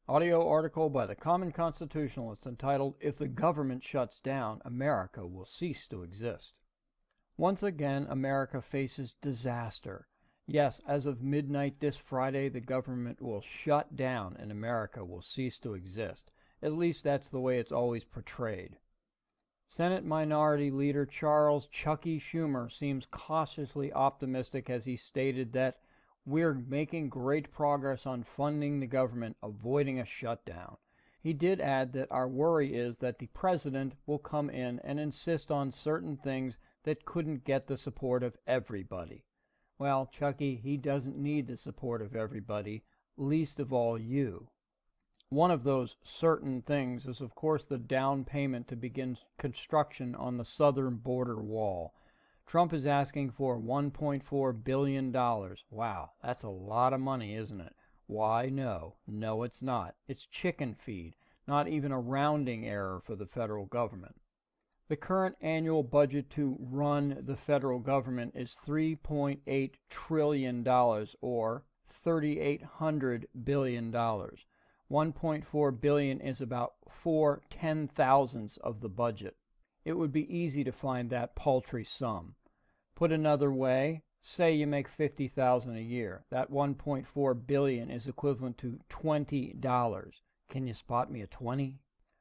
Audio article by the Common Constitutionalist entitled, "If the Government Shuts Down, America Will Cease to Exist." Once again, America faces disaster. Yes, as of midnight this Friday, the government will shut down and America will cease to exist. At least that's the way it's always portrayed. Senate Minority Leader Charles Chucky Schumer seems cautiously optimistic as he stated that we're making great progress on funding the government, avoiding a shutdown. He did add that our worry is that the president will come in and insist on certain things that couldn't get the support of everybody. Well, Chucky, he doesn't need the support of everybody, least of all you. One of those certain things is, of course, the down payment to begin construction on the southern border wall. Trump is asking for $1.4 billion. Wow, that's a lot of money, isn't it? Why, no. No, it's not. It's chicken feed, not even a rounding error for the federal government. The current annual budget to run the federal government is $3.8 trillion, or $3,800 billion. $1.4 billion is about 4/10,000ths of the budget. It would be easy to find that paltry sum. Put another way, say you make $50,000 a year. That $1.4 billion is equivalent to $20. Can you spot me a 20?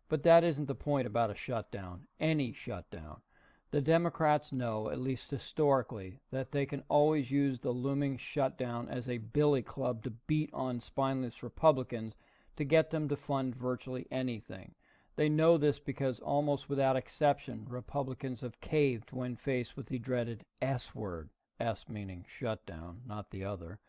But that isn't the point about a shutdown, any shutdown. The Democrats know, at least historically, that they can always use the looming shutdown as a billy club to beat on spineless Republicans to get them to fund virtually anything. They know this because almost without exception, Republicans have caved when faced with the dreaded S word, S meaning shutdown, not the other.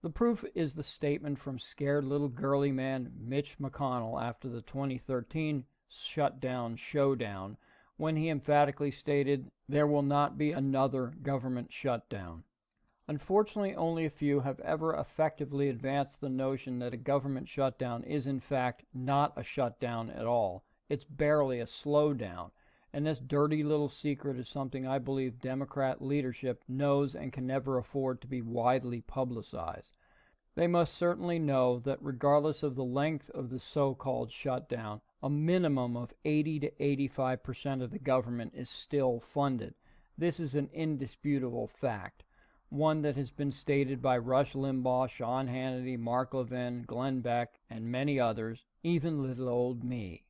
The proof is the statement from scared little girly man Mitch McConnell after the 2013 shutdown showdown, when he emphatically stated, "There will not be another government shutdown." Unfortunately, only a few have ever effectively advanced the notion that a government shutdown is in fact not a shutdown at all. It's barely a slowdown. And this dirty little secret is something I believe Democrat leadership knows and can never afford to be widely publicized. They must certainly know that regardless of the length of the so-called shutdown, a minimum of 80 to 85% of the government is still funded. This is an indisputable fact, one that has been stated by Rush Limbaugh, Sean Hannity, Mark Levin, Glenn Beck, and many others, even little old me.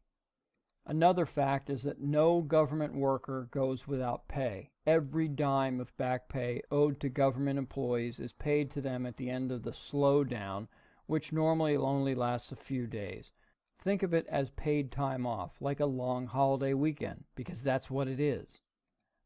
Another fact is that no government worker goes without pay. Every dime of back pay owed to government employees is paid to them at the end of the slowdown, which normally only lasts a few days. Think of it as paid time off, like a long holiday weekend, because that's what it is.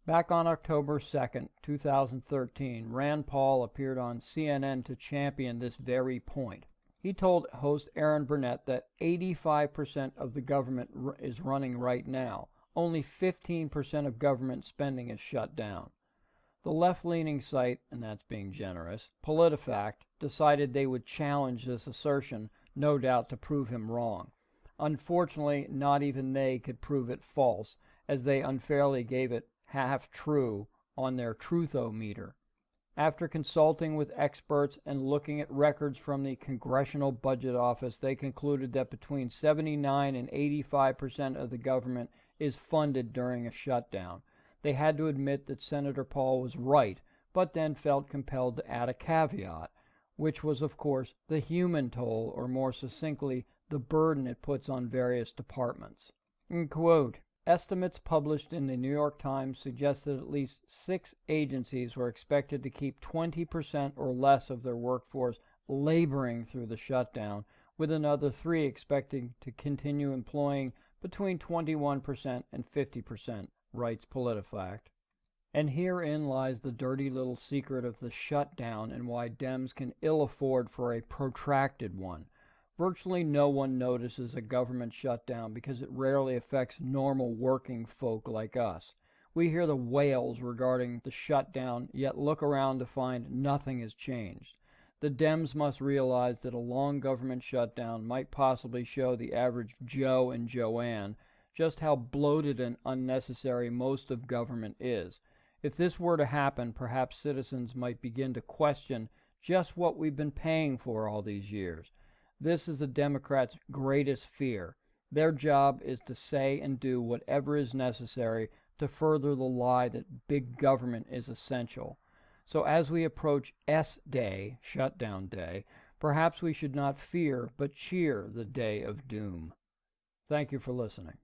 Back on October 2nd, 2013, Rand Paul appeared on CNN to champion this very point. He told host Aaron Burnett that 85% of the government is running right now. Only 15% of government spending is shut down. The left-leaning site, and that's being generous, PolitiFact, decided they would challenge this assertion, no doubt to prove him wrong. Unfortunately, not even they could prove it false, as they unfairly gave it half true on their truthometer. After consulting with experts and looking at records from the Congressional Budget Office, they concluded that between 79 and 85% of the government is funded during a shutdown. They had to admit that Senator Paul was right, but then felt compelled to add a caveat, which was, of course, the human toll, or more succinctly, the burden it puts on various departments. Quote, estimates published in the New York Times suggest that at least 6 agencies were expected to keep 20% or less of their workforce laboring through the shutdown, with another 3 expecting to continue employing between 21% and 50%, writes PolitiFact. And herein lies the dirty little secret of the shutdown and why Dems can ill afford for a protracted one. Virtually no one notices a government shutdown because it rarely affects normal working folk like us. We hear the wails regarding the shutdown, yet look around to find nothing has changed. The Dems must realize that a long government shutdown might possibly show the average Joe and Joanne just how bloated and unnecessary most of government is. If this were to happen, perhaps citizens might begin to question just what we've been paying for all these years. This is the Democrats' greatest fear. Their job is to say and do whatever is necessary to further the lie that big government is essential. So as we approach S-Day, shutdown day, perhaps we should not fear but cheer the day of doom. Thank you for listening.